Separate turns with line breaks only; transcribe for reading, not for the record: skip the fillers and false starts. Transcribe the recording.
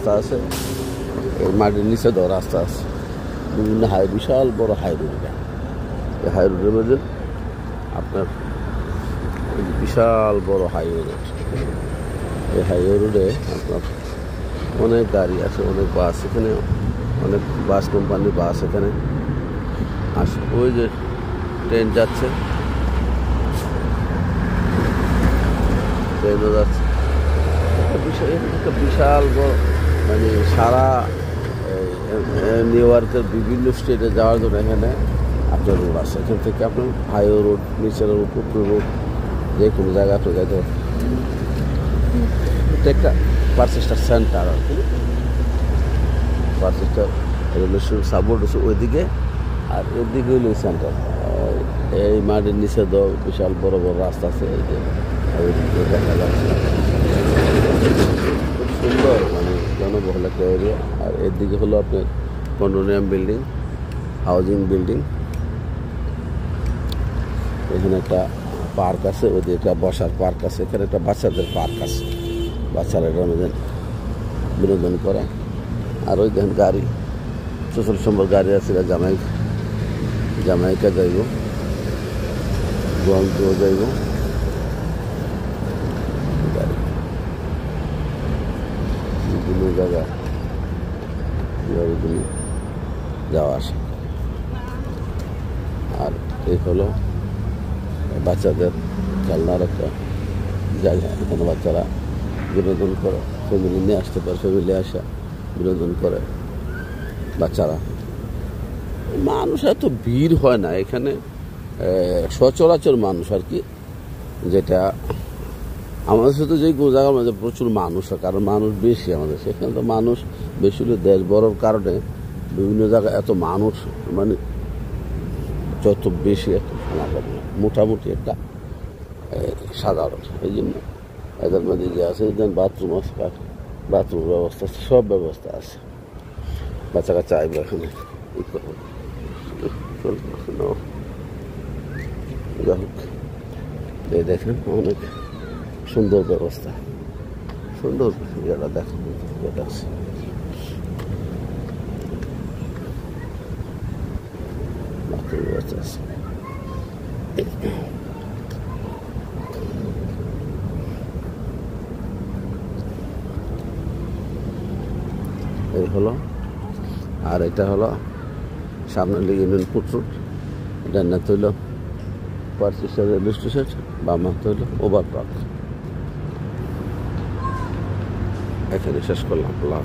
রাস্তা আছে, এই মাটির নিচে দেওয়া রাস্তা আছে, বিভিন্ন বিশাল বড় হাই রোড। এই হাই রোডের মধ্যে আপনার বিশাল বড় হাইওয়ে রোড। এই হাইওয়ে রোডে আপনার অনেক গাড়ি আছে, অনেক বাস, এখানে অনেক বাস কোম্পানির বাস এখানে আসে। ওই যে ট্রেন যাচ্ছে, ট্রেনও যাচ্ছে। একটা বিশাল বড় মানে সারা নিউ ইয়র্কের বিভিন্ন স্টেটে যাওয়ার জন্য এখানে আপনার রোড আছে। এখান থেকে আপনার হাইওয়ে রোড, নিচের রোড, উপর রোড, যে কোনো জায়গায় আপনি যাইতে পারেন। এটা একটা পারচেস্টার সেন্টার আর কি। পারচেস্টার রেলওয়ে স্টেশন সাববোর্ড আছে ওইদিকে, আর এদিকে হইল সেন্টার। এই মাটির নিচে তো বিশাল বড় বড় রাস্তা আছে, এই যে দেখা যাচ্ছে। খুব সুন্দর মানে জনবহুল একটা এরিয়া। আর এদিকে হলো আপনার কন্ডোমিনিয়াম বিল্ডিং, হাউজিং বিল্ডিং। এখানে একটা পার্ক আছে, ওইদিকে একটা বসার পার্ক আছে, এখানে একটা বাচ্চাদের পার্ক আছে, বাচ্চারা এটার মধ্যে বিনোদন করে। আর ওই দেখেন গাড়ি, ছোট সম্বর গাড়ি আছে, জামাইকা যাইব, গোয়ালটোও যাইব গাড়ি, বিভিন্ন জায়গা গাড়িগুলি যাওয়া আসে। আর এই হলো বাচ্চাদের খেলনার একটা জায়গা, এখানে বাচ্চারা বিনোদন করে, ফ্যামিলি নিয়ে আসতে পারে, ফ্যামিলি আসা বিনোদন করে বাচ্চারা। মানুষ এত ভিড় হয় না এখানে, সচরাচর মানুষ আর কি। যেটা আমাদের সাথে যে জায়গার মধ্যে প্রচুর মানুষ হয়, কারণ মানুষ বেশি আমাদের সেখানে, তো মানুষ বেশি হলে দেশ বড়র কারণে বিভিন্ন জায়গায় এত মানুষ মানে যত বেশি এত সমাগম মোটামুটি একটা সাধারণ। এই জন্য এদের মধ্যে যে আছে বাথরুম আছে, বাথরুম ব্যবস্থা আছে, সব ব্যবস্থা আছে। বাচ্চা কাচ্চা আইবে এখানে যাই হোক, এই দেখেন অনেক সুন্দর ব্যবস্থা, সুন্দর জায়গা দেখেন যেটা আছে। বাথরুম ব্যবস্থা আছে। এই হলো, আর এটা হলো সামনে ইউনিয়ন ফুড রোড, ডান্না তৈল পারচেস্টার রেলওয়ে স্টেশন, বামা তৈল ওভারপার্ক। এখানে শেষ করলাম।